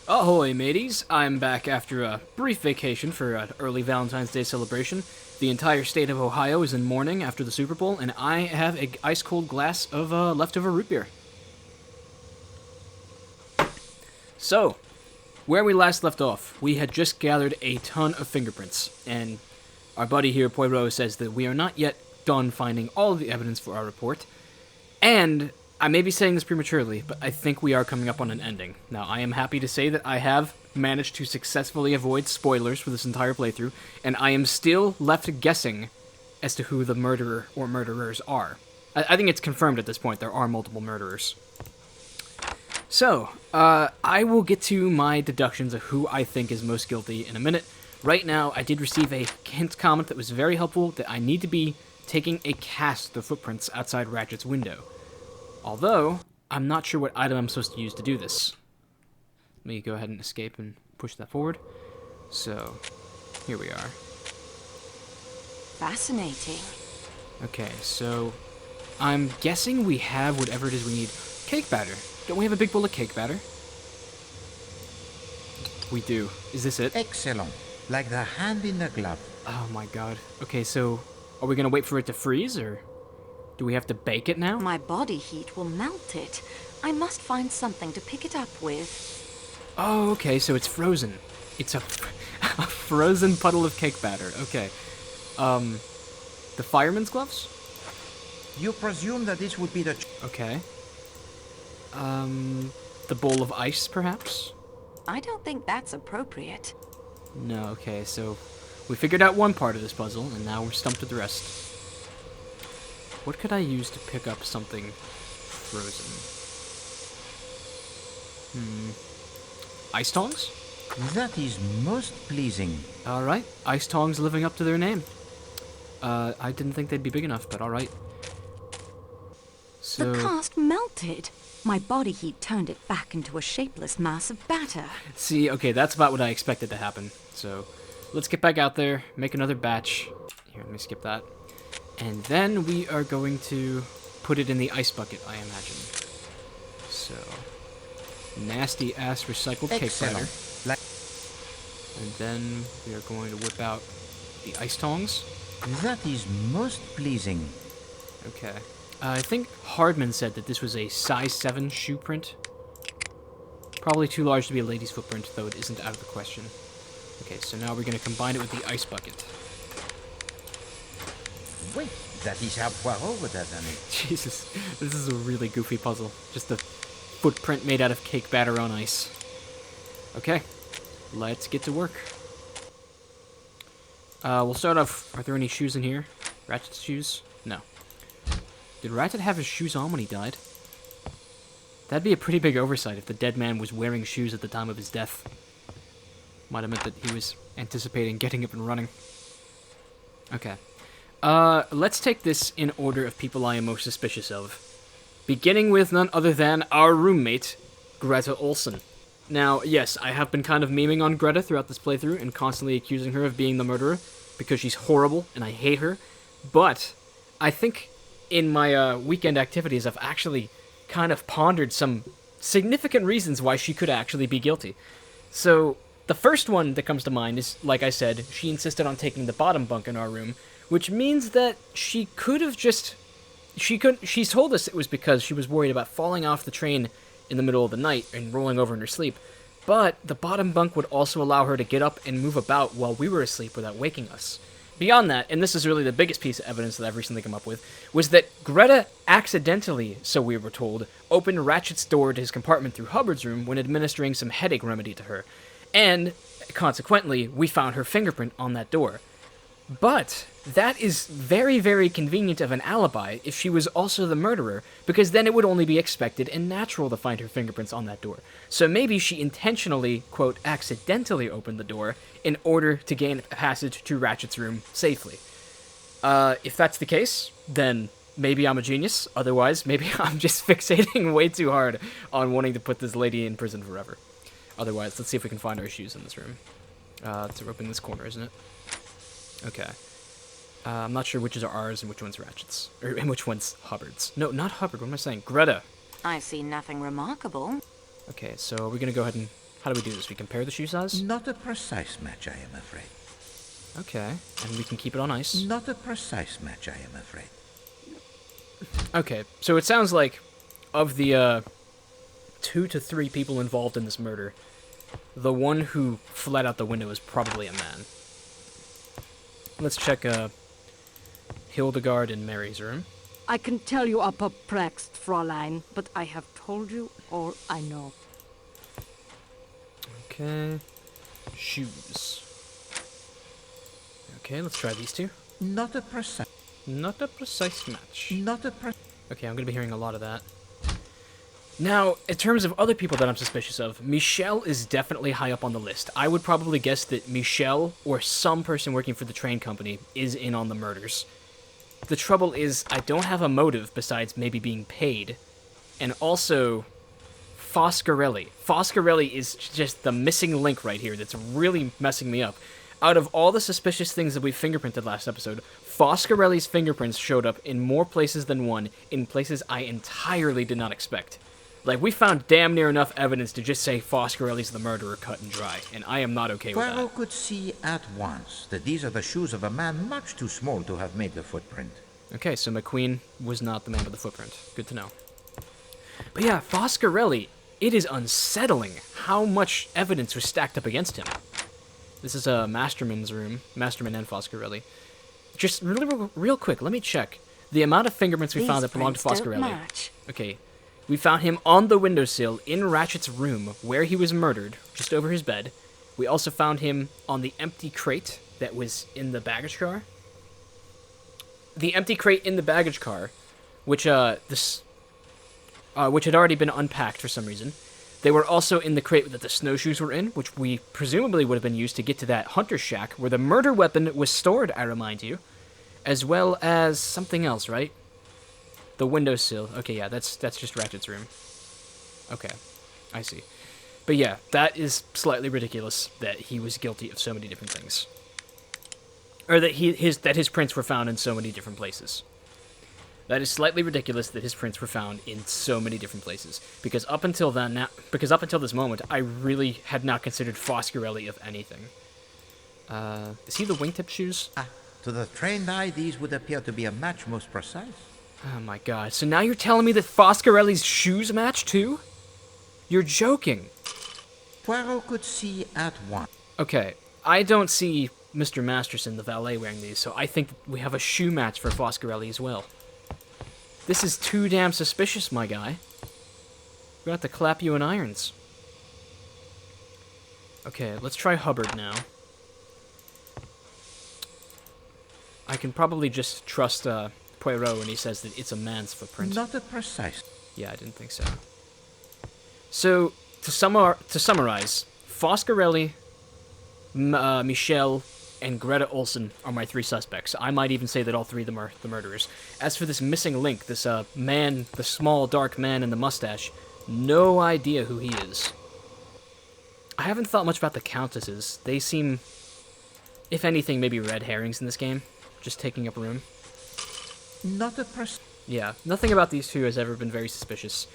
Ahoy, mateys! I'm back after a brief vacation for an early Valentine's Day celebration. The entire state of Ohio is in mourning after the Super Bowl, and I have a ice cold glass of leftover root beer. So, where we last left off, we had just gathered a ton of fingerprints, and our buddy here, Poirot, says that we are not yet done finding all of the evidence for our report, and I may be saying this prematurely, but I think we are coming up on an ending. Now, I am happy to say that I have managed to successfully avoid spoilers for this entire playthrough, and I am still left guessing as to who the murderer or murderers are. I think it's confirmed at this point there are multiple murderers. So, I will get to my deductions of who I think is most guilty in a minute. Right now, I did receive a hint comment that was very helpful that I need to be taking a cast of the footprints outside Ratchet's window. Although, I'm not sure what item I'm supposed to use to do this. Let me go ahead and escape and push that forward. So, here we are. Fascinating. Okay, so I'm guessing we have whatever it is we need. Cake batter. Don't we have a big bowl of cake batter? We do. Is this it? Excellent. Like the hand in the glove. Oh my god. Okay, so are we gonna wait for it to freeze, or do we have to bake it now? My body heat will melt it. I must find something to pick it up with. Oh, okay, so it's frozen. It's a frozen puddle of cake batter. Okay. The fireman's gloves? You presume that this would be the... Okay. The bowl of ice, perhaps? I don't think that's appropriate. No, okay, so we figured out one part of this puzzle, and now we're stumped with the rest. What could I use to pick up something frozen? Ice tongs? That is most pleasing. Alright, ice tongs living up to their name. I didn't think they'd be big enough, but alright. So, The cast melted. My body heat turned it back into a shapeless mass of batter. see, okay, that's about what I expected to happen. So, let's get back out there, make another batch. Here, let me skip that. And then we are going to put it in the ice bucket, I imagine. So, nasty ass recycled cake batter. Like... And then we are going to whip out the ice tongs. That is most pleasing. Okay. I think Hardman said that this was a size 7 shoe print. Probably too large to be a lady's footprint, though it isn't out of the question. Okay, so now we're going to combine it with the ice bucket. Wait, that is how Poirot would have done it. Jesus, this is a really goofy puzzle. Just a footprint made out of cake batter on ice. Okay, let's get to work. We'll start off, are there any shoes in here? Ratchet's shoes? No. Did Ratchet have his shoes on when he died? That'd be a pretty big oversight if the dead man was wearing shoes at the time of his death. Might have meant that he was anticipating getting up and running. Okay. Let's take this in order of people I am most suspicious of. Beginning with none other than our roommate, Greta Olsen. Now, yes, I have been kind of memeing on Greta throughout this playthrough and constantly accusing her of being the murderer because she's horrible and I hate her. But I think in my weekend activities, I've actually kind of pondered some significant reasons why she could actually be guilty. So, the first one that comes to mind is, like I said, she insisted on taking the bottom bunk in our room, which means that she could have just... She's told us it was because she was worried about falling off the train in the middle of the night and rolling over in her sleep, but the bottom bunk would also allow her to get up and move about while we were asleep without waking us. Beyond that, and this is really the biggest piece of evidence that I've recently come up with, was that Greta accidentally, so we were told, opened Ratchet's door to his compartment through Hubbard's room when administering some headache remedy to her. And, consequently, we found her fingerprint on that door. But that is very, very convenient of an alibi if she was also the murderer, because then it would only be expected and natural to find her fingerprints on that door. So maybe she intentionally, quote, accidentally opened the door in order to gain a passage to Ratchet's room safely. If that's the case, then maybe I'm a genius. Otherwise, maybe I'm just fixating way too hard on wanting to put this lady in prison forever. Otherwise, let's see if we can find our shoes in this room. It's up in this corner, isn't it? Okay. I'm not sure which are ours and which one's Ratchet's. And which one's Hubbard's. No, not Hubbard. What am I saying? Greta. I see nothing remarkable. Okay, so we're going to go ahead and How do we do this? We compare the shoe size? Not a precise match, I am afraid. Okay, and we can keep it on ice. Not a precise match, I am afraid. Okay, so it sounds like of the 2 to 3 people involved in this murder, the one who fled out the window is probably a man. Let's check Hildegard and Mary's room. I can tell you are perplexed, Fräulein, but I have told you all I know. Okay. Shoes. Okay, let's try these two. Not a precise. Not a precise match. Not a Okay, I'm gonna be hearing a lot of that. Now, in terms of other people that I'm suspicious of, Michelle is definitely high up on the list. I would probably guess that Michelle, or some person working for the train company, is in on the murders. The trouble is, I don't have a motive besides maybe being paid. And also, Foscarelli. Foscarelli is just the missing link right here that's really messing me up. Out of all the suspicious things that we fingerprinted last episode, Foscarelli's fingerprints showed up in more places than one, in places I entirely did not expect. Like, we found damn near enough evidence to just say Foscarelli's the murderer cut and dry, and I am not okay with that. Poirot could see at once that these are the shoes of a man much too small to have made the footprint. Okay, so McQueen was not the man with the footprint. Good to know. But yeah, Foscarelli, it is unsettling how much evidence was stacked up against him. This is Masterman's room. Masterman and Foscarelli. Just real quick, let me check. The amount of fingerprints we found that belonged to Foscarelli. Okay, we found him on the windowsill in Ratchet's room where he was murdered, just over his bed. We also found him on the empty crate that was in the baggage car. The empty crate in the baggage car, which had already been unpacked for some reason. They were also in the crate that the snowshoes were in, which we presumably would have been used to get to that hunter's shack where the murder weapon was stored, I remind you. As well as something else, right? The windowsill. Okay, yeah, that's just Ratchet's room. Okay, I see. But yeah, that is slightly ridiculous that he was guilty of so many different things. Or that his prints were found in so many different places. That is slightly ridiculous that his prints were found in so many different places. Because up until this moment, I really had not considered Foscarelli of anything. Is he the wingtip shoes? To the trained eye, these would appear to be a match most precise. Oh my god, so now you're telling me that Foscarelli's shoes match too? You're joking. Poirot could see at once. Okay, I don't see Mr. Masterson, the valet, wearing these, so I think we have a shoe match for Foscarelli as well. This is too damn suspicious, my guy. We're gonna have to clap you in irons. Okay, let's try Hubbard now. I can probably just trust Poirot when he says that it's a man's footprint. Not a precise. Yeah, I didn't think so. So, to summarize, Foscarelli, Michelle, and Greta Olson are my 3 suspects. I might even say that all 3 of them are the murderers. As for this missing link, this man, the small, dark man in the mustache, no idea who he is. I haven't thought much about the countesses. They seem, if anything, maybe red herrings in this game. Just taking up room. Not a precise. Yeah, nothing about these 2 has ever been very suspicious.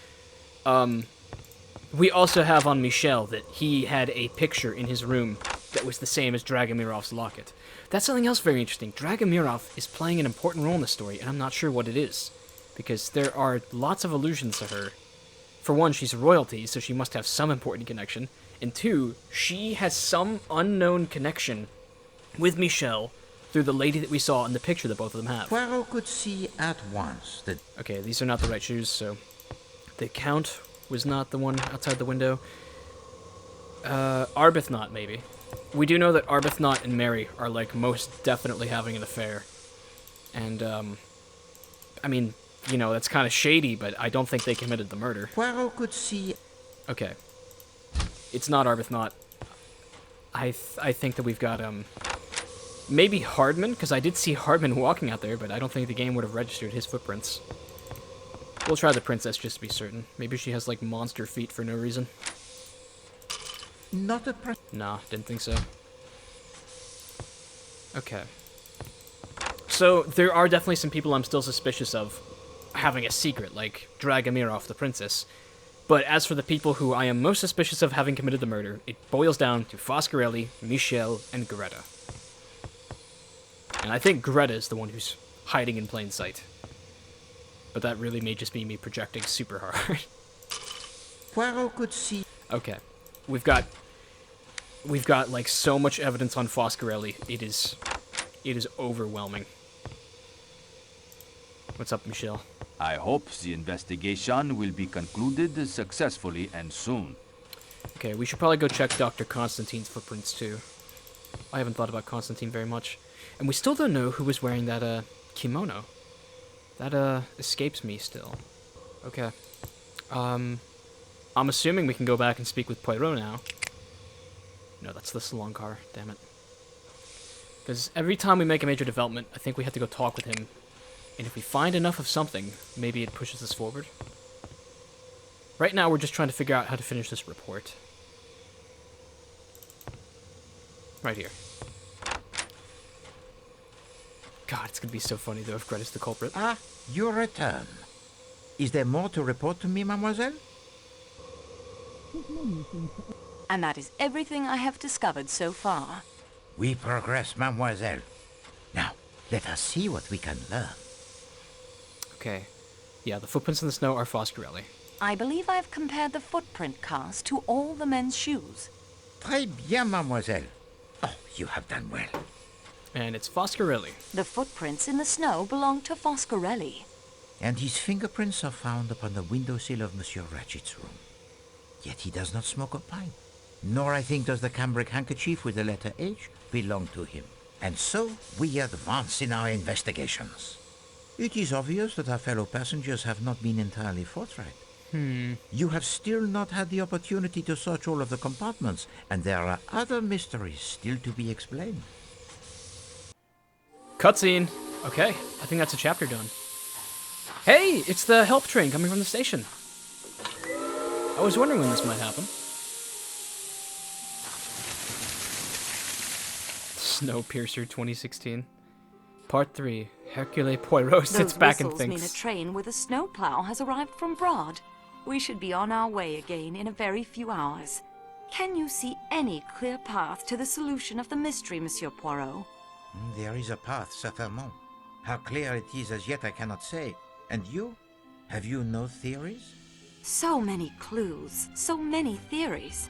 We also have on Michel that he had a picture in his room that was the same as Dragomirov's locket. That's something else very interesting. Dragomirov is playing an important role in the story, and I'm not sure what it is. Because there are lots of allusions to her. For one, she's royalty, so she must have some important connection. And 2, she has some unknown connection with Michel through the lady that we saw in the picture that both of them have. Poirot could see at once that... Okay, these are not the right shoes, so... The Count was not the one outside the window. Arbuthnot, maybe. We do know that Arbuthnot and Mary are, like, most definitely having an affair. And, I mean, you know, that's kind of shady, but I don't think they committed the murder. Poirot could see... Okay. It's not Arbuthnot. I think that we've got, maybe Hardman, because I did see Hardman walking out there, but I don't think the game would have registered his footprints. We'll try the princess just to be certain. Maybe she has, like, monster feet for no reason. Not a Nah, didn't think so. Okay. So, there are definitely some people I'm still suspicious of having a secret, like Dragomirov, the princess. But as for the people who I am most suspicious of having committed the murder, it boils down to Foscarelli, Michel, and Greta. And I think Greta is the one who's hiding in plain sight. But that really may just be me projecting super hard. Poirot could see. Okay. We've got like so much evidence on Foscarelli. It is overwhelming. What's up, Michel? I hope the investigation will be concluded successfully and soon. Okay, we should probably go check Dr. Constantine's footprints too. I haven't thought about Constantine very much. And we still don't know who was wearing that kimono. That escapes me still. Okay. I'm assuming we can go back and speak with Poirot now. No, that's the salon car, damn it. Because every time we make a major development, I think we have to go talk with him. And if we find enough of something, maybe it pushes us forward. Right now, we're just trying to figure out how to finish this report. Right here. God, it's gonna be so funny, though, if Greta's the culprit. Ah, your return. Is there more to report to me, mademoiselle? And that is everything I have discovered so far. We progress, mademoiselle. Now, let us see what we can learn. Okay. Yeah, the footprints in the snow are Foscarelli. I believe I have compared the footprint cast to all the men's shoes. Très bien, mademoiselle. Oh, you have done well. And it's Foscarelli. The footprints in the snow belong to Foscarelli. And his fingerprints are found upon the windowsill of Monsieur Ratchet's room. Yet he does not smoke a pipe. Nor, I think, does the cambric handkerchief with the letter H belong to him. And so, we advance in our investigations. It is obvious that our fellow passengers have not been entirely forthright. You have still not had the opportunity to search all of the compartments, and there are other mysteries still to be explained. Cutscene. Okay, I think that's a chapter done. Hey, it's the help train coming from the station. I was wondering when this might happen. Snowpiercer 2016. Part 3. Hercule Poirot sits Those back and whistles mean a thinks. train with a snowplow has arrived from Broad. We should be on our way again in a very few hours. Can you see any clear path to the solution of the mystery, Monsieur Poirot? There is a path, certainement. How clear it is as yet I cannot say. And you? Have you no theories? So many clues, so many theories.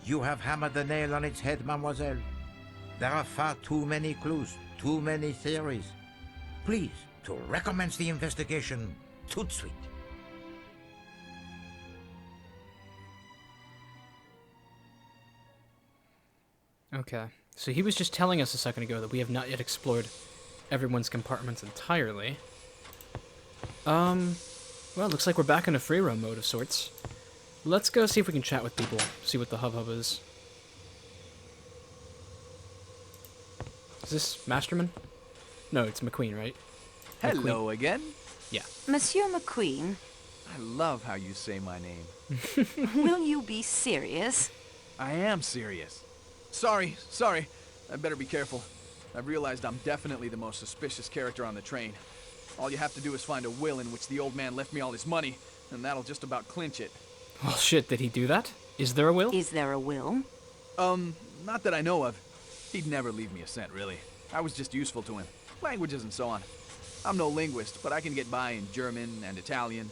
You have hammered the nail on its head, mademoiselle. There are far too many clues, too many theories. Please, to recommence the investigation, tout de suite. Okay, so he was just telling us a second ago that we have not yet explored everyone's compartments entirely. Well, looks like we're back in a free roam mode of sorts. Let's go see if we can chat with people, see what the hubbub is. Is this Masterman? No, it's McQueen, right? Hello again. Yeah. Monsieur McQueen, I love how you say my name. will you be serious? I am serious. Sorry. I better be careful. I've realized I'm definitely the most suspicious character on the train. All you have to do is find a will in which the old man left me all his money, and that'll just about clinch it. Well, shit, did he do that? Is there a will? Is there a will? Not that I know of. He'd never leave me a cent, really. I was just useful to him. Languages and so on. I'm no linguist, but I can get by in German and Italian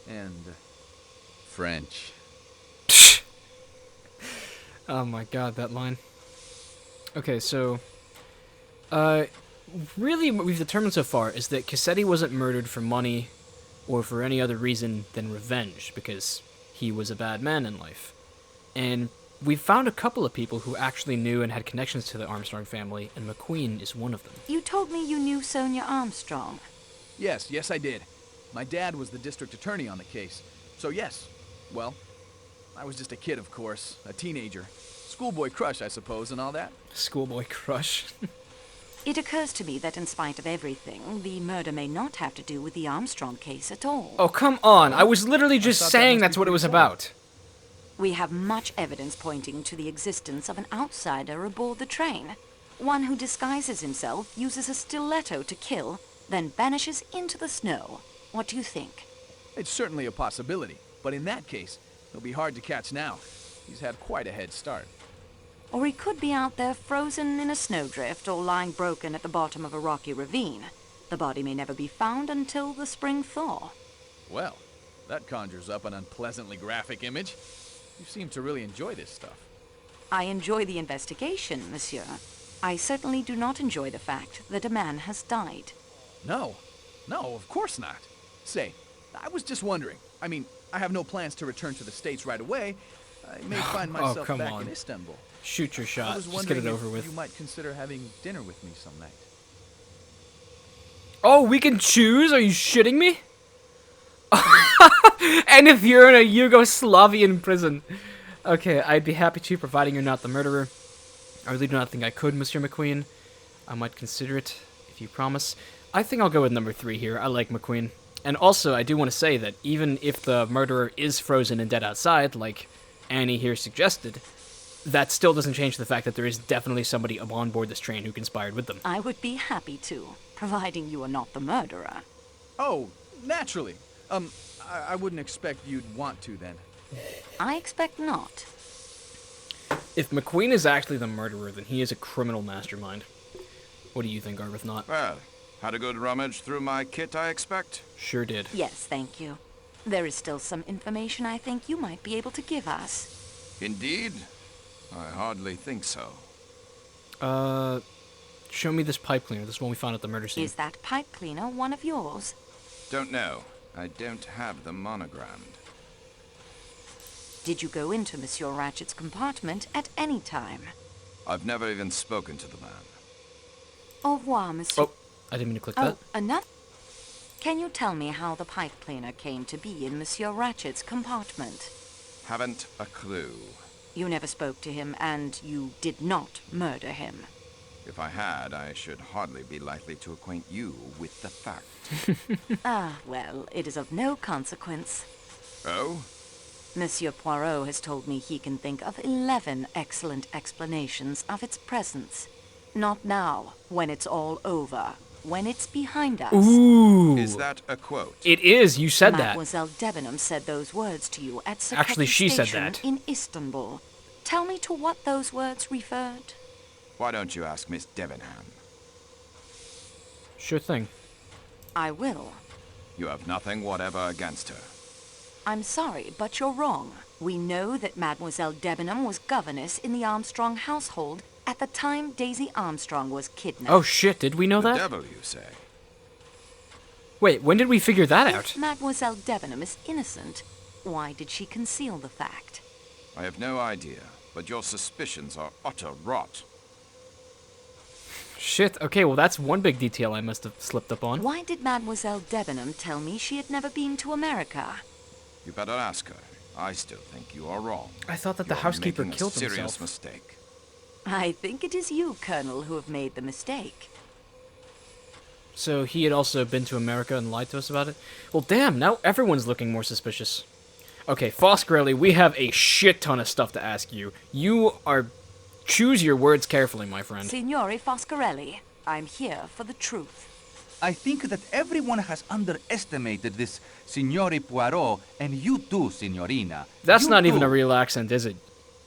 and French. Oh my god, that line. Okay, so... really what we've determined so far is that Cassetti wasn't murdered for money or for any other reason than revenge, because he was a bad man in life. And we've found a couple of people who actually knew and had connections to the Armstrong family, and McQueen is one of them. You told me you knew Sonia Armstrong. Yes, I did. My dad was the district attorney on the case. So yes, well, I was just a kid, of course, a teenager. Schoolboy crush, I suppose, and all that. Schoolboy crush. It occurs to me that in spite of everything, the murder may not have to do with the Armstrong case at all. Oh, come on! I was literally just thought that saying must that's be what it was pretty about. We have much evidence pointing to the existence of an outsider aboard the train. One who disguises himself, uses a stiletto to kill, then vanishes into the snow. What do you think? It's certainly a possibility, but in that case, He'll be hard to catch now. He's had quite a head start. Or he could be out there frozen in a snowdrift or lying broken at the bottom of a rocky ravine. The body may never be found until the spring thaw. Well, that conjures up an unpleasantly graphic image. You seem to really enjoy this stuff. I enjoy the investigation, monsieur. I certainly do not enjoy the fact that a man has died. No, of course not. Say, I was just wondering. I mean, I have no plans to return to the States right away. I may find myself come back on. in Istanbul. Shoot your I shot. was Just wondering get it over if with. you might consider having dinner with me some night. Oh, we can choose? Are you shitting me? And if you're in a Yugoslavian prison. Okay, I'd be happy to, providing you're not the murderer. I really do not think I could, Monsieur McQueen. I might consider it, if you promise. I think I'll go with number 3 here. I like McQueen. And also, I do want to say that even if the murderer is frozen and dead outside, like Annie here suggested, that still doesn't change the fact that there is definitely somebody on board this train who conspired with them. I would be happy to, providing you are not the murderer. Oh, naturally. I wouldn't expect you'd want to then. I expect not. If McQueen is actually the murderer, then he is a criminal mastermind. What do you think, Arbuthnot? Well, had a good rummage through my kit, I expect. Sure did. Yes, thank you. There is still some information I think you might be able to give us. Indeed? I hardly think so. Show me this pipe cleaner. This is one we found at the murder scene. Is that pipe cleaner one of yours? Don't know. I don't have them monogrammed. Did you go into Monsieur Ratchet's compartment at any time? I've never even spoken to the man. Au revoir, Monsieur. Oh, I didn't mean to click that. Enough? Can you tell me how the pipe cleaner came to be in Monsieur Ratchet's compartment? Haven't a clue. You never spoke to him, and you did not murder him. If I had, I should hardly be likely to acquaint you with the fact. Ah, well, it is of no consequence. Oh? Monsieur Poirot has told me he can think of 11 excellent explanations of its presence. Not now, when it's all over, when it's behind us. Ooh. Is that a quote? It is. You said that. Mademoiselle Debenham said those words to you at Saketi Actually, she said Station that. in Istanbul. Tell me to what those words referred. Why don't you ask Miss Debenham? Sure thing. I will. You have nothing whatever against her. I'm sorry, but you're wrong. We know that Mademoiselle Debenham was governess in the Armstrong household at the time Daisy Armstrong was kidnapped. Oh shit, did we know The that? devil, you say? Wait, when did we figure that If out? Mademoiselle Debenham is innocent, why did she conceal the fact? I have no idea, but your suspicions are utter rot. Shit, okay, well that's one big detail I must have slipped up on. Why did Mademoiselle Debenham tell me she had never been to America? You better ask her. I still think you are wrong. I thought that the You're housekeeper making killed a serious himself. mistake. I think it is you, Colonel, who have made the mistake. So he had also been to America and lied to us about it? Well damn, now everyone's looking more suspicious. Okay, Foscarelli, we have a shit ton of stuff to ask you. You are... Choose your words carefully, my friend. Signore Foscarelli, I'm here for the truth. I think that everyone has underestimated this Signore Poirot, and you too, Signorina. That's You not even too. a real accent, is it?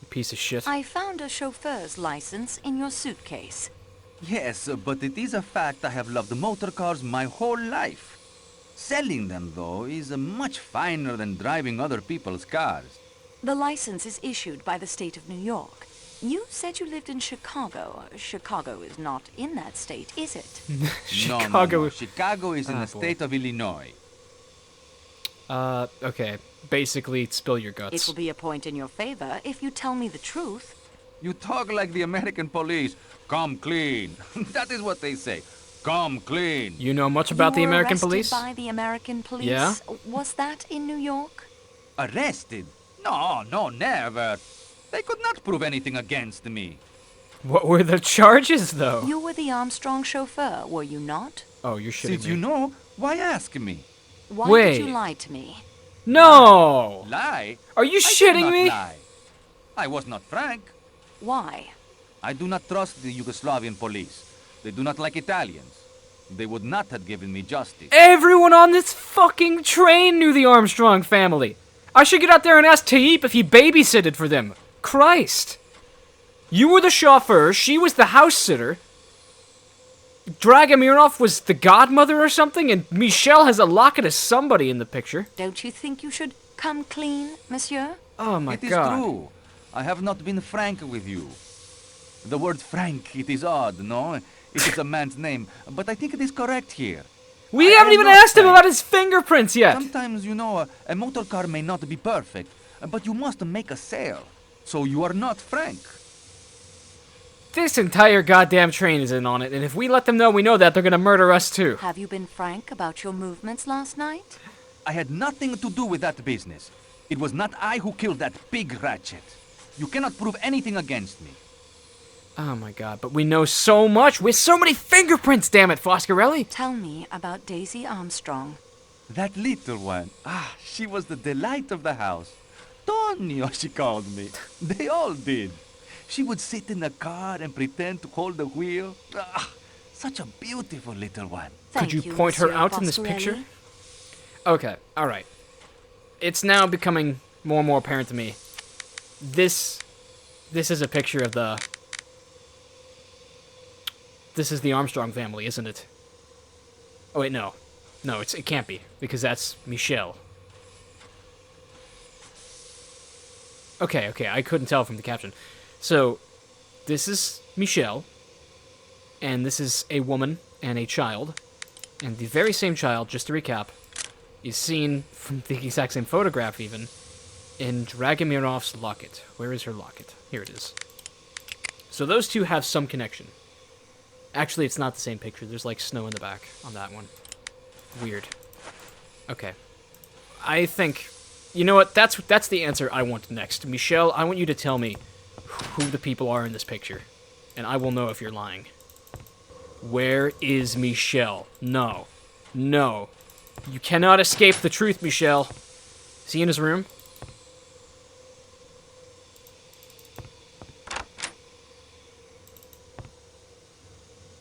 You piece of shit. I found a chauffeur's license in your suitcase. Yes, but it is a fact I have loved motor cars my whole life. Selling them, though, is much finer than driving other people's cars. The license is issued by the state of New York. You said you lived in Chicago. Chicago is not in that state, is it? Chicago. No. Chicago is in Ah, the boy. state of Illinois. Okay. Basically, spill your It guts. will be a point in your favor if you tell me the truth. You talk like the American police. Come clean. That is what they say. Come clean. You know much about the You were American arrested police? by the American police? Yeah? Was that in New York? Arrested? No, never. They could not prove anything against me. What were the charges, though? You were the Armstrong chauffeur, were you not? Oh, you're shitting Since me. you know, why ask me? Why did Wait. you lie to me? No! Lie? Are you I did shitting not me? lie. I was not frank. Why? I do not trust the Yugoslavian police. They do not like Italians. They would not have given me justice. Everyone on this fucking train knew the Armstrong family. I should get out there and ask Taib if he babysitted for them. Christ. You were the chauffeur, she was the house sitter. Dragomirov was the godmother or something, and Michelle has a locket of somebody in the picture. Don't you think you should come clean, monsieur? Oh my It is god. true. I have not been frank with you. The word frank, it is odd, no? It is a man's name, but I think it is correct here. We I haven't am even not asked him frank. about his fingerprints yet. Sometimes, you know, a motor car may not be perfect, but you must make a sale. So you are not frank. This entire goddamn train is in on it, and if we let them know we know that, they're gonna murder us too. Have you been frank about your movements last night? I had nothing to do with that business. It was not I who killed that big ratchet. You cannot prove anything against me. Oh my god, but we know so much! With so many fingerprints, damn it, Foscarelli! Tell me about Daisy Armstrong. That little one. Ah, she was the delight of the house. Tonio, she called me. They all did. She would sit in the car and pretend to hold the wheel. Ah, such a beautiful little one. Could Thank you point her Monsieur out in this Foscarelli. picture? Okay, alright. It's now becoming more and more apparent to me. This is a picture of the... This is the Armstrong family, isn't it? Oh wait, no. No, it can't be, because that's Michelle. Okay, I couldn't tell from the caption. So, this is Michelle, and this is a woman and a child, and the very same child, just to recap, is seen from the exact same photograph even, in Dragomirov's locket. Where is her locket? Here it is. So those two have some connection. Actually, it's not the same picture. There's like snow in the back on that one. Weird. Okay. I think... You know what? That's the answer I want next. Michelle, I want you to tell me who the people are in this picture. And I will know if you're lying. Where is Michelle? No. No. You cannot escape the truth, Michelle. Is he in his room?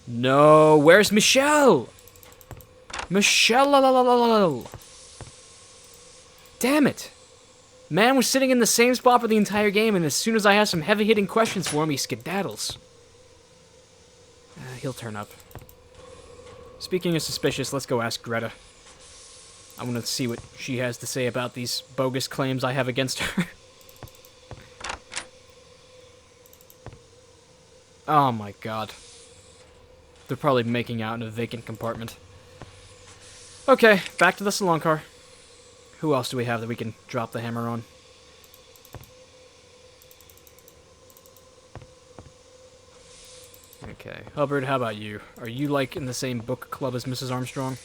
No. Where's Michelle? Michelle. Damn it. Man was sitting in the same spot for the entire game, and as soon as I have some heavy-hitting questions for him, he skedaddles. He'll turn up. Speaking of suspicious, let's go ask Greta. I want to see what she has to say about these bogus claims I have against her. Oh my god. They're probably making out in a vacant compartment. Okay, back to the salon car. Who else do we have that we can drop the hammer on? Okay, Hubbard, how about you? Are you, like, in the same book club as Mrs. Armstrong?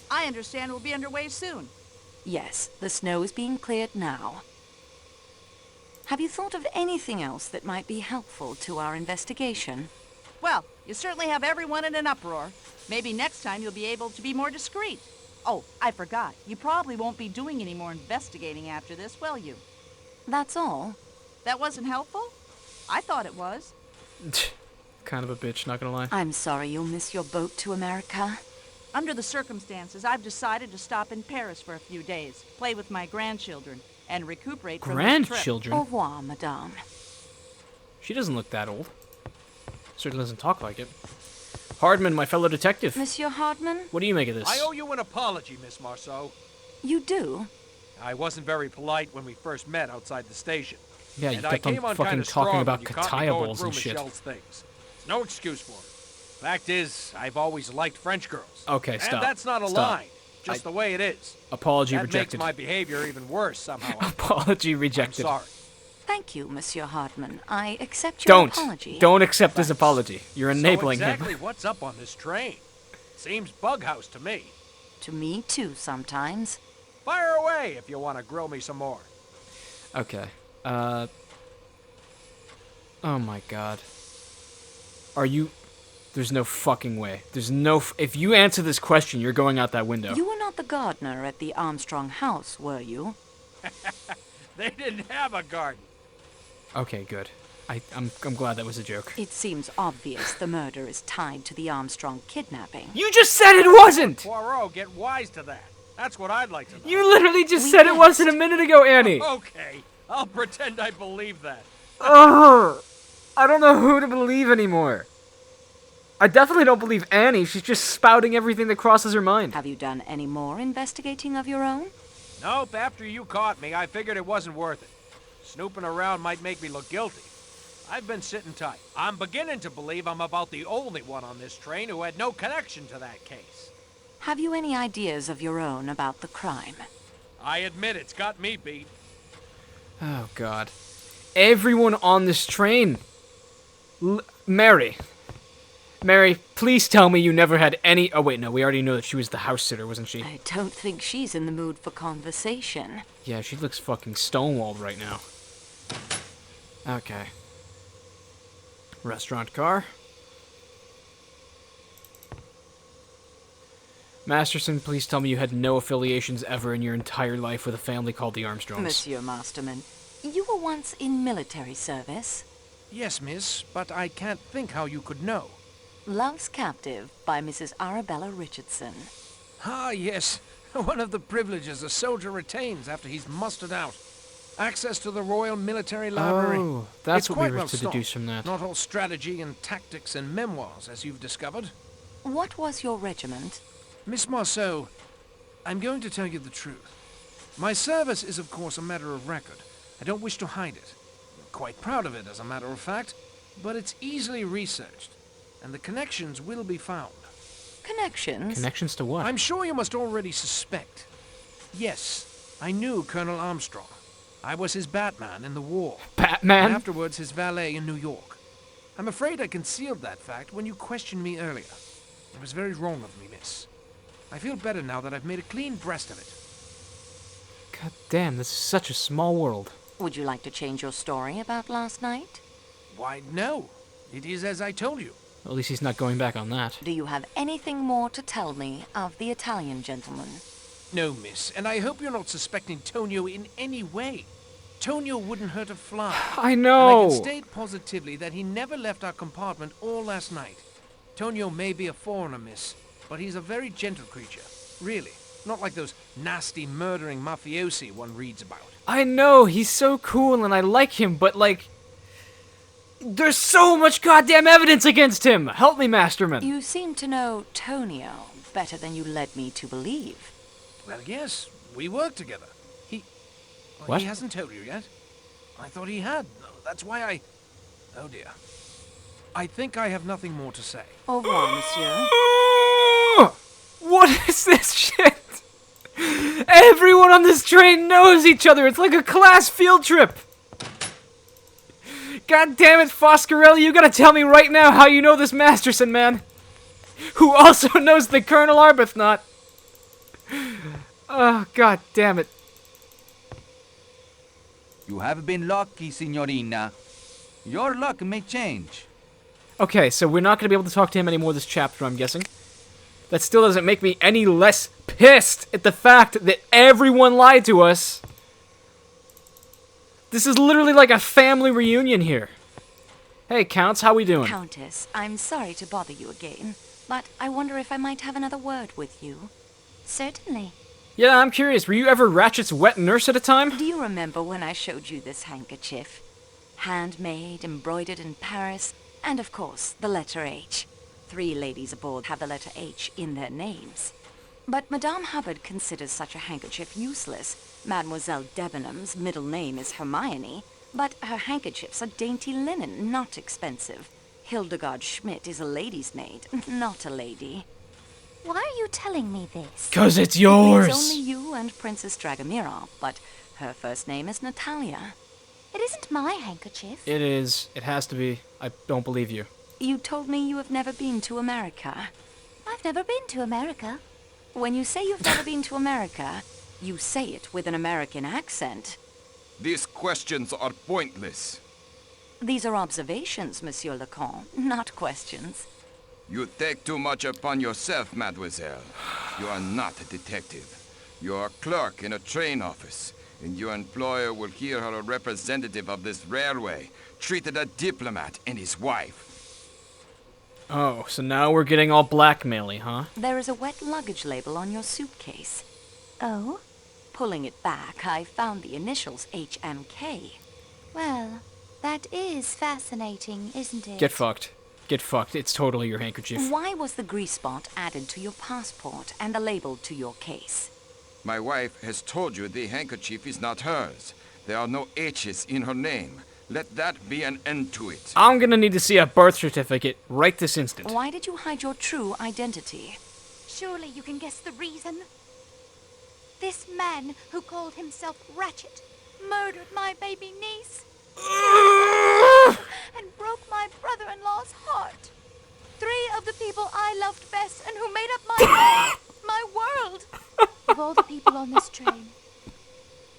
I understand we'll be underway soon. Yes, the snow is being cleared now. Have you thought of anything else that might be helpful to our investigation? Well, you certainly have everyone in an uproar. Maybe next time you'll be able to be more discreet. Oh, I forgot. You probably won't be doing any more investigating after this, will you? That's all. That wasn't helpful? I thought it was. Kind of a bitch, not gonna lie. I'm sorry you'll miss your boat to America. Under the circumstances, I've decided to stop in Paris for a few days, play with my grandchildren, and recuperate from this trip. Grandchildren? Au revoir, madame. She doesn't look that old. Certainly doesn't talk like it. Hardman, my fellow detective. Monsieur Hardman? What do you make of this? I owe you an apology, Miss Marceau. You do? I wasn't very polite when we first met outside the station. Yeah, you and I kept on came on fucking kinda talking strong about when you caught me Kataya going balls through and shit. Michelle's things. There's no excuse for it. Fact is, I've always liked French girls. Okay, and stop. that's not a Stop. line. Just the way it is. Apology That rejected. makes my behavior even worse somehow. Apology I'm rejected. sorry. Thank you, Monsieur Hardman. I accept your apology. Don't accept his apology. You're enabling so exactly him. what's up on this train? Seems bughouse to me. To me, too, sometimes. Fire away if you want to grill me some more. Okay. Oh my god. Are you... There's no fucking way. There's no... If you answer this question, you're going out that window. You were not the gardener at the Armstrong house, were you? They didn't have a garden. Okay, good. I'm glad that was a joke. It seems obvious the murder is tied to the Armstrong kidnapping. You just said it wasn't! Poirot, get wise to that. That's what I'd like to know. You literally just said it wasn't a minute ago, Annie. Okay, I'll pretend I believe that. Ugh. I don't know who to believe anymore. I definitely don't believe Annie. She's just spouting everything that crosses her mind. Have you done any more investigating of your own? Nope, after you caught me, I figured it wasn't worth it. Snooping around might make me look guilty. I've been sitting tight. I'm beginning to believe I'm about the only one on this train who had no connection to that case. Have you any ideas of your own about the crime? I admit it's got me beat. Oh, God. Everyone on this train. Mary, please tell me you never had any... Oh, wait, no, we already know that she was the house sitter, wasn't she? I don't think she's in the mood for conversation. Yeah, she looks fucking stonewalled right now. Okay. Restaurant car. Masterson, please tell me you had no affiliations ever in your entire life with a family called the Armstrongs. Monsieur Masterman, you were once in military service. Yes, miss, but I can't think how you could know. Love's Captive by Mrs. Arabella Richardson. Ah, yes. One of the privileges a soldier retains after he's mustered out. Access to the Royal Military Library. Oh, that's it's what quite we were well to deduce from that. Not all strategy and tactics and memoirs, as you've discovered. What was your regiment? Miss Marceau, I'm going to tell you the truth. My service is, of course, a matter of record. I don't wish to hide it. I'm quite proud of it, as a matter of fact, but it's easily researched, and the connections will be found. Connections? Connections to what? I'm sure you must already suspect. Yes, I knew Colonel Armstrong. I was his Batman in the war. Batman? And afterwards his valet in New York. I'm afraid I concealed that fact when you questioned me earlier. It was very wrong of me, miss. I feel better now that I've made a clean breast of it. God damn, this is such a small world. Would you like to change your story about last night? Why, no. It is as I told you. At least he's not going back on that. Do you have anything more to tell me of the Italian gentleman? No, miss, and I hope you're not suspecting Tonio in any way. Tonio wouldn't hurt a fly. I know! And I can state positively that he never left our compartment all last night. Tonio may be a foreigner, miss, but he's a very gentle creature. Really. Not like those nasty, murdering mafiosi one reads about. I know, he's so cool and I like him, but like... There's so much goddamn evidence against him! Help me, Masterman! You seem to know Tonio better than you led me to believe. Well, yes, we work together. What? He hasn't told you yet. I thought he had. That's why I... Oh, dear. I think I have nothing more to say. Au revoir, monsieur. What is this shit? Everyone on this train knows each other. It's like a class field trip. God damn it, Foscarelli, you gotta tell me right now how you know this Masterson man. Who also knows the Colonel Arbuthnot. Oh, god damn it. You have been lucky, Signorina. Your luck may change. Okay, so we're not gonna be able to talk to him anymore this chapter, I'm guessing. That still doesn't make me any less pissed at the fact that everyone lied to us. This is literally like a family reunion here. Hey, Counts, how we doing? Countess, I'm sorry to bother you again, but I wonder if I might have another word with you. Certainly. Yeah, I'm curious, were you ever Ratchet's wet nurse at a time? Do you remember when I showed you this handkerchief? Handmade, embroidered in Paris, and of course, the letter H. 3 ladies aboard have the letter H in their names. But Madame Hubbard considers such a handkerchief useless. Mademoiselle Debenham's middle name is Hermione, but her handkerchiefs are dainty linen, not expensive. Hildegard Schmidt is a lady's maid, not a lady. Why are you telling me this? 'Cause it's yours! It's only you and Princess Dragomirov, but her first name is Natalia. It isn't my handkerchief. It is. It has to be. I don't believe you. You told me you have never been to America. I've never been to America. When you say you've never been to America, you say it with an American accent. These questions are pointless. These are observations, Monsieur Leconte, not questions. You take too much upon yourself, mademoiselle. You are not a detective. You are a clerk in a train office, and your employer will hear how a representative of this railway treated a diplomat and his wife. Oh, so now we're getting all blackmaily, huh? There is a wet luggage label on your suitcase. Oh? Pulling it back, I found the initials H and K. Well, that is fascinating, isn't it? Get fucked. Get fucked. It's totally your handkerchief. Why was the grease spot added to your passport and the label to your case? My wife has told you the handkerchief is not hers. There are no H's in her name. Let that be an end to it. I'm gonna need to see a birth certificate right this instant. Why did you hide your true identity? Surely you can guess the reason. This man who called himself Ratchet murdered my baby niece and broke my brother-in-law's heart. 3 of the people I loved best and who made up my world. Of all the people on this train,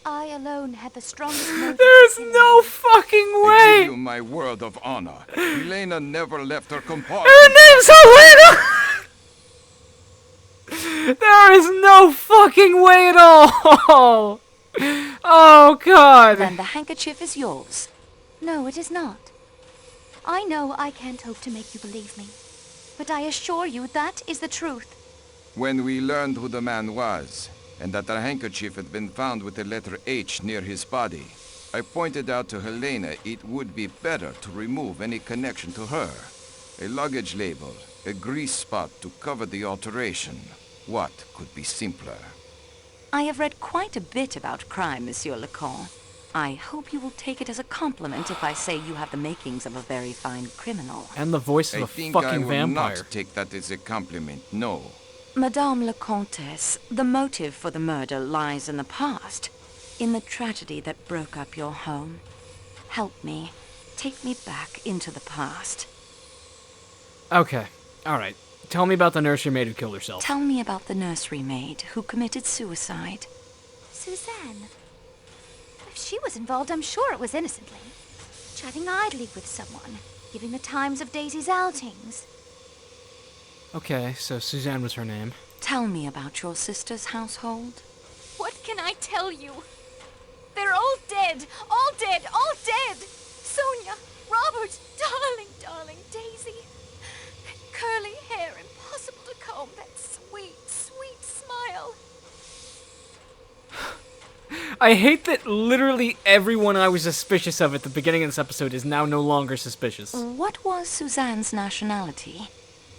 I alone had the strongest motive. There's no fucking I give way! you my word of honor. Helena never left her compartment. Her name's Helena! There is no fucking way at all! Oh, God! Then the handkerchief is yours. No, it is not. I know I can't hope to make you believe me, but I assure you that is the truth. When we learned who the man was, and that the handkerchief had been found with the letter H near his body, I pointed out to Helena it would be better to remove any connection to her. A luggage label, a grease spot to cover the alteration. What could be simpler? I have read quite a bit about crime, Monsieur Lecoq. I hope you will take it as a compliment if I say you have the makings of a very fine criminal. And the voice of I a think I fucking will vampire. not take that as a compliment, no. Madame la Comtesse, the motive for the murder lies in the past, in the tragedy that broke up your home. Help me. Take me back into the past. Okay, alright. Tell me about the nursery maid who killed herself. Tell me about the nursery maid who committed suicide. Suzanne. If she was involved, I'm sure it was innocently. Chatting idly with someone, giving the times of Daisy's outings. Okay, so Suzanne was her name. Tell me about your sister's household. What can I tell you? They're all dead! All dead! All dead! Sonia, Robert, darling, darling Daisy. That curly hair, impossible to comb, that sweet, sweet smile. I hate that literally everyone I was suspicious of at the beginning of this episode is now no longer suspicious. What was Suzanne's nationality?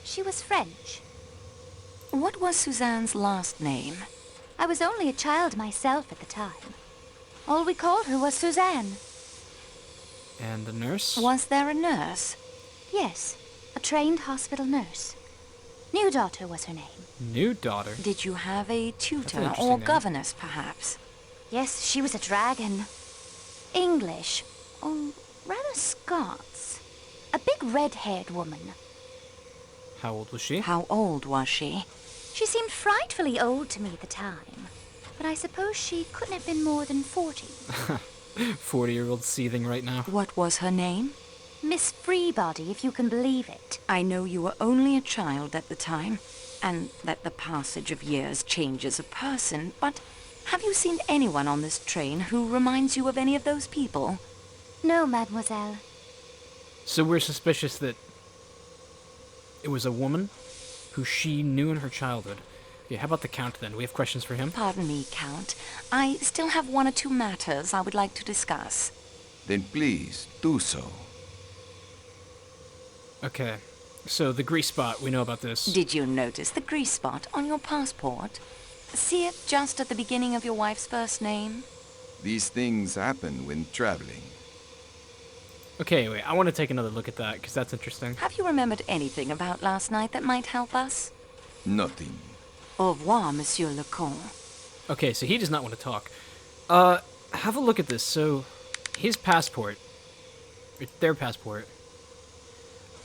She was French. What was Suzanne's last name? I was only a child myself at the time. All we called her was Suzanne. And the nurse? Was there a nurse? Yes, a trained hospital nurse. New Daughter was her name. New daughter? Did you have a That's an tutor interesting or name. governess, perhaps? Yes, she was a dragon. English. Oh, rather Scots. A big red-haired woman. How old was she? How old was she? She seemed frightfully old to me at the time. But I suppose she couldn't have been more than 40. 40-year-old seething right now. What was her name? Miss Freebody, if you can believe it. I know you were only a child at the time, and that the passage of years changes a person, but have you seen anyone on this train who reminds you of any of those people? No, mademoiselle. So we're suspicious that it was a woman who she knew in her childhood. Okay, how about the Count then? We have questions for him? Pardon me, Count. I still have 1 or 2 matters I would like to discuss. Then please, do so. Okay, so the grease spot, we know about this. Did you notice the grease spot on your passport? See it just at the beginning of your wife's first name? These things happen when traveling. Okay, wait, I want to take another look at that, because that's interesting. Have you remembered anything about last night that might help us? Nothing. Au revoir, Monsieur Lecoq. Okay, so he does not want to talk. Have a look at this. So, his passport, their passport.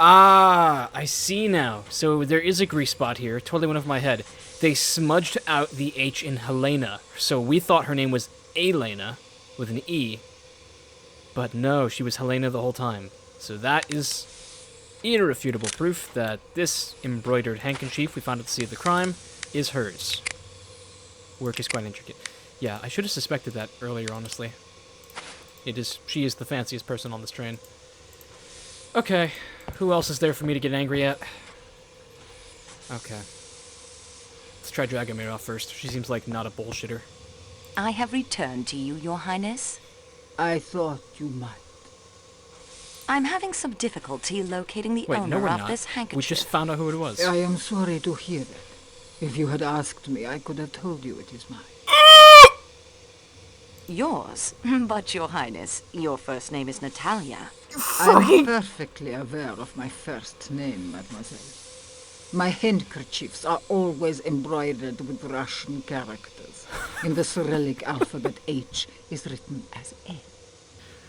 Ah, I see now. So there is a grease spot here. Totally went off my head. They smudged out the H in Helena. So we thought her name was Elena, with an E. But no, she was Helena the whole time. So that is irrefutable proof that this embroidered handkerchief we found at the scene of the crime is hers. Work is quite intricate. Yeah, I should have suspected that earlier, honestly. She is the fanciest person on this train. Okay, who else is there for me to get angry at? Okay. Let's try Dragomir off first. She seems like not a bullshitter. I have returned to you, Your Highness. I thought you might. I'm having some difficulty locating the Wait, no, owner we're of not. this handkerchief. We just found out who it was. I am sorry to hear that. If you had asked me, I could have told you it is mine. Yours? But, Your Highness, your first name is Natalia. I'm perfectly aware of my first name, mademoiselle. My handkerchiefs are always embroidered with Russian characters. In the Cyrillic alphabet, H is written as L.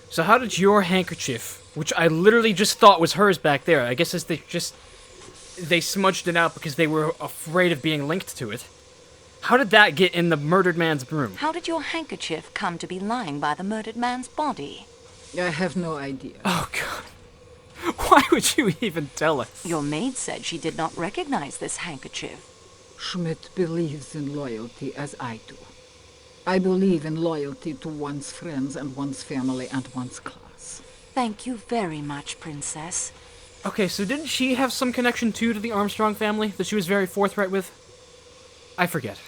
So how did your handkerchief, which I literally just thought was hers back there, I guess they smudged it out because they were afraid of being linked to it. How did that get in the murdered man's broom? How did your handkerchief come to be lying by the murdered man's body? I have no idea. Oh, God. Why would you even tell us? Your maid said she did not recognize this handkerchief. Schmidt believes in loyalty as I do. I believe in loyalty to one's friends and one's family and one's class. Thank you very much, Princess. Okay, so didn't she have some connection too to the Armstrong family that she was very forthright with? I forget.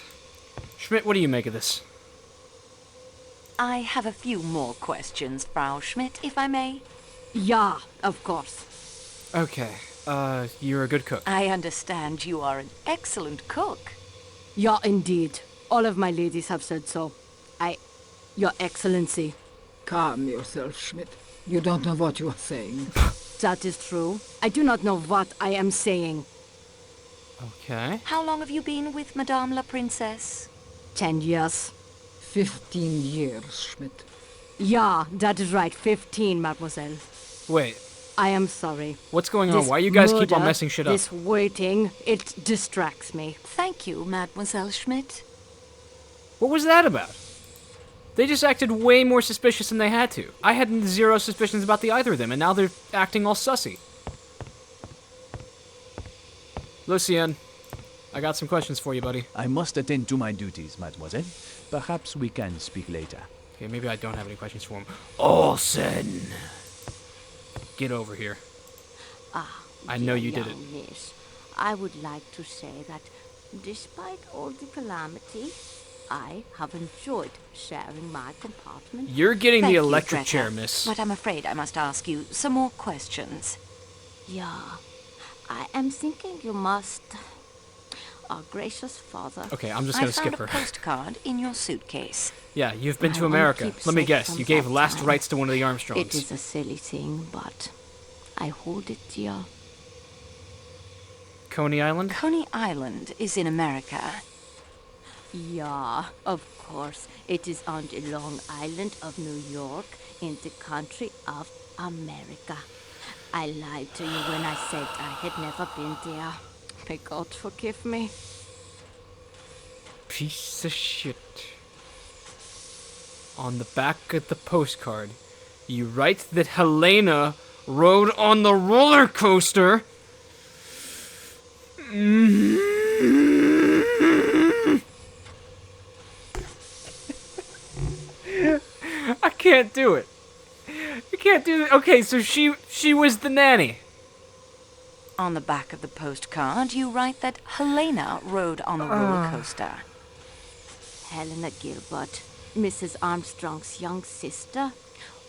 Schmidt, what do you make of this? I have a few more questions, Frau Schmidt, if I may. Yeah, of course. Okay, you're a good cook. I understand you are an excellent cook. Yeah, indeed. All of my ladies have said so. Your Excellency. Calm yourself, Schmidt. You don't know what you are saying. That is true. I do not know what I am saying. Okay. How long have you been with Madame la Princess? 10 years. 15 years, Schmidt. Yeah, that is right. 15, mademoiselle. Wait, I am sorry. what's going on? This Why you guys keep on murder, messing shit up? This waiting, it distracts me. Thank you, Mademoiselle Schmidt. What was that about? They just acted way more suspicious than they had to. I had zero suspicions about the either of them, and now they're acting all sussy. Lucien, I got some questions for you, buddy. I must attend to my duties, mademoiselle. Perhaps we can speak later. Okay, maybe I don't have any questions for him. Olsen! Get over here. I know you did it. Miss, I would like to say that despite all the calamity, I have enjoyed sharing my compartment. You're getting Thank the you, electric Greta, chair, miss. But I'm afraid I must ask you some more questions. Yeah, I am thinking you must. Our gracious father. Okay, I'm just gonna skip I her. found a postcard in your suitcase. Yeah, you've been I to won't America. keep Let me safe guess, from you gave that last time. rights to one of the It Armstrongs. is a silly thing, but I hold it dear. Coney Island? Coney Island is in America. Yeah, of course. It is on the Long Island of New York in the country of America. I lied to you when I said I had never been there. May God forgive me. Piece of shit. On the back of the postcard, you write that Helena rode on the roller coaster. I can't do it. I can't do it. Okay, so she was the nanny. On the back of the postcard, you write that Helena rode on the roller coaster. Helena Gilbert, Mrs. Armstrong's young sister,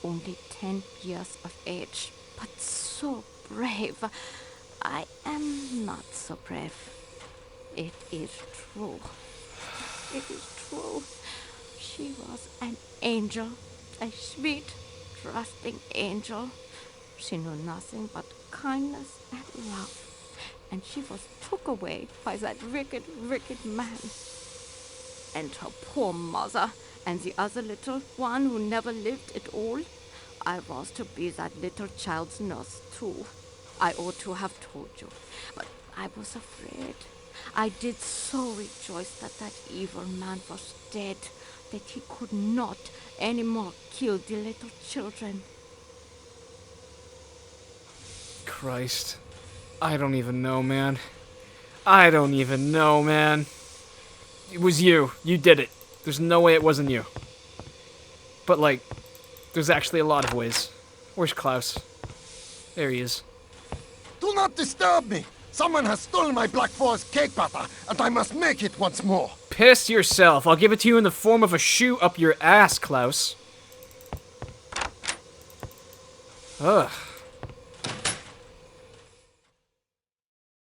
only 10 years of age, but so brave. I am not so brave. It is true. It is true. She was an angel, a sweet, trusting angel. She knew nothing but kindness and love. And she was took away by that wicked, wicked man. And her poor mother, and the other little one who never lived at all. I was to be that little child's nurse, too. I ought to have told you, but I was afraid. I did so rejoice that that evil man was dead, that he could not any more kill the little children. Christ. I don't even know, man. I don't even know, man. It was you. You did it. There's no way it wasn't you. But, like, there's actually a lot of ways. Where's Klaus? There he is. Do not disturb me! Someone has stolen my Black Forest cake batter, and I must make it once more. Piss yourself. I'll give it to you in the form of a shoe up your ass, Klaus. Ugh.